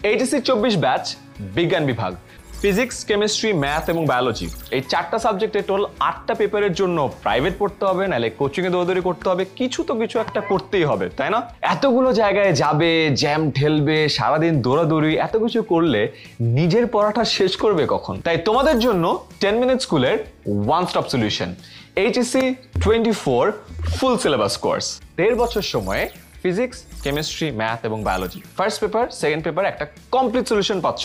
HSC 24 batch বিজ্ঞান বিভাগ, physics, chemistry, math এবং বায়োলজি, এই 4টা সাবজেক্টে টোটাল 8টা পেপারের জন্য প্রাইভেট পড়তে হবে, নাহলে কোচিংয়ে দৌড়াদৌড়ি করতে হবে, কিছু একটা করতেই হবে, তাই না? এতগুলো জায়গায় যাবে, জ্যাম ঠেলবে, সারাদিন দৌড়াদৌড়ি, এত কিছু করলে নিজের পড়াটা শেষ করবে কখন? তাই তোমাদের জন্য 10 মিনিট স্কুলের one stop solution, HSC 24 full syllabus course. 1.5 বছর সময়ে ফিজিক্স, কেমিস্ট্রি, ম্যাথ এবং biology first paper, second paper একটা কমপ্লিট সলিউশন পাচ্ছ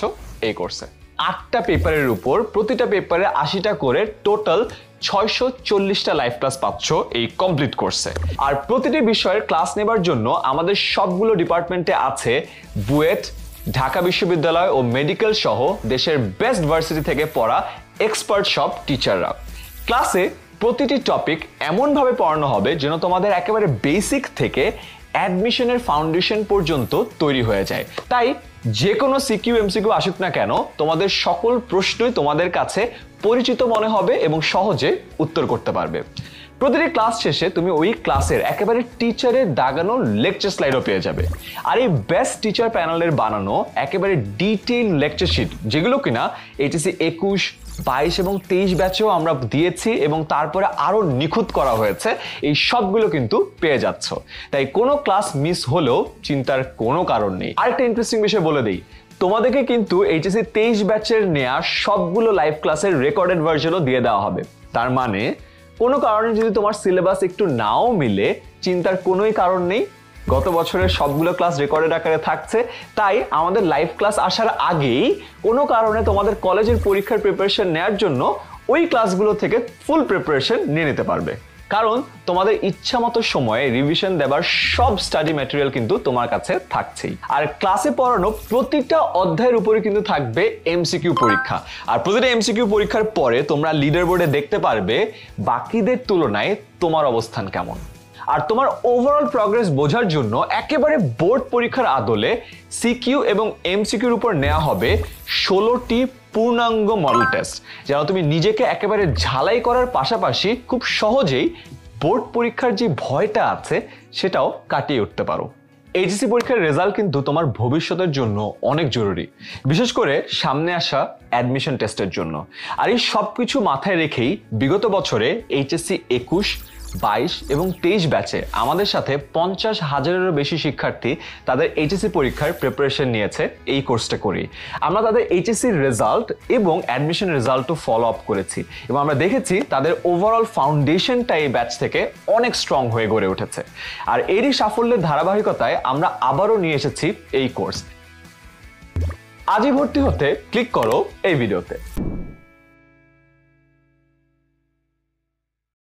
এই কোর্সে। 8টা পেপারের উপর প্রতিটা পেপারে 80টা করে টোটাল 640টা লাইভ ক্লাস পাচ্ছ এই কমপ্লিট কোর্সে। আর প্রতিটি বিষয়ের ক্লাস নেবার জন্য আমাদের সবগুলো ডিপার্টমেন্টে আছে বুয়েট, ঢাকা বিশ্ববিদ্যালয় ও মেডিকেল সহ দেশের বেস্ট ভার্সিটি থেকে পড়া এক্সপার্ট সব টিচাররা। ক্লাসে প্রতিটি টপিক এমনভাবে পড়ানো হবে যেন তোমাদের একেবারে বেসিক থেকে অ্যাডমিশনের ফাউন্ডেশন পর্যন্ত তৈরি হয়ে যায়। তাই যে কোনো সিকিউ এমসিকিউ আসুক না কেন, তোমাদের সকল প্রশ্নই তোমাদের কাছে পরিচিত মনে হবে এবং সহজে উত্তর করতে পারবে। প্রতিটি ক্লাস শেষে তুমি ওই ক্লাসের একেবারে টিচারের দাগানো লেকচার স্লাইডও পেয়ে যাবে। আর এই বেস্ট টিচার প্যানেলের বানানো একেবারে ডিটেইল লেকচার শিট, যেগুলো কিনা এইচএসসি 21, 22 এবং 23 ব্যাচেও আমরা দিয়েছি এবং তারপরে আরো নিখুঁত করা হয়েছে, এই সবগুলো কিন্তু পেয়ে যাচ্ছ। তাই কোনো ক্লাস মিস হলেও চিন্তার কোনো কারণ নেই। আরেকটা ইন্টারেস্টিং বিষয় বলে দিই, তোমাদেরকে কিন্তু এইচএসসি 23 ব্যাচের নেওয়া সবগুলো লাইভ ক্লাসের রেকর্ডেড ভার্সনও দিয়ে দেওয়া হবে। তার মানে কোনো কারণে যদি তোমার সিলেবাস একটু নাও মিলে, চিন্তার কোনোই কারণ নেই। গত বছরের সবগুলো ক্লাস রেকর্ডেড আকারে থাকছে, তাই আমাদের লাইভ ক্লাস আসার আগেই কোনো কারণে তোমাদের কলেজের পরীক্ষার প্রিপারেশন নেওয়ার জন্য ওই ক্লাসগুলো থেকে ফুল প্রিপারেশন নিয়ে নিতে পারবে। কারণ তোমাদের ইচ্ছা মতো সময়ে রিভিশন দেবার সব স্টাডি ম্যাটেরিয়াল কিন্তু তোমার কাছে থাকছেই। আর ক্লাসে পড়ানো প্রতিটা অধ্যায়ের উপরে কিন্তু থাকবে এমসিকিউ পরীক্ষা। আর প্রতিটা এমসিকিউ পরীক্ষার পরে তোমরা লিডার বোর্ডে দেখতে পারবে বাকিদের তুলনায় তোমার অবস্থান কেমন। আর তোমার ওভারঅল প্রগ্রেস বোঝার জন্য একেবারে বোর্ড পরীক্ষার আদলে সিকিউ এবং এমসিকিউর উপর নেওয়া হবে 16টি পূর্ণাঙ্গ মডেল টেস্ট, যেন তুমি নিজেকে একেবারে ঝালাই করার পাশাপাশি খুব সহজেই বোর্ড পরীক্ষার যে ভয়টা আছে সেটাও কাটিয়ে উঠতে পারো। এইচএসসি পরীক্ষার রেজাল্ট কিন্তু তোমার ভবিষ্যতের জন্য অনেক জরুরি, বিশেষ করে সামনে আসা অ্যাডমিশন টেস্টের জন্য। আর এই সব কিছু মাথায় রেখেই বিগত বছরে এইচএসসি 21, 22 এবং 23 ব্যাচে আমাদের সাথে 50,000-এরও বেশি শিক্ষার্থী তাদের এইচএসসি পরীক্ষার প্রিপারেশন নিয়েছে এই কোর্সটা করি। আমরা তাদের এইচএসসির রেজাল্ট এবং অ্যাডমিশন রেজাল্টও ফলো আপ করেছি এবং আমরা দেখেছি তাদের ওভারঅল ফাউন্ডেশনটা এই ব্যাচ থেকে অনেক স্ট্রং হয়ে গড়ে উঠেছে। আর এরই সাফল্যের ধারাবাহিকতায় আমরা আবারও নিয়ে এসেছি এই কোর্স। আজই ভর্তি হতে ক্লিক করো এই ভিডিওতে।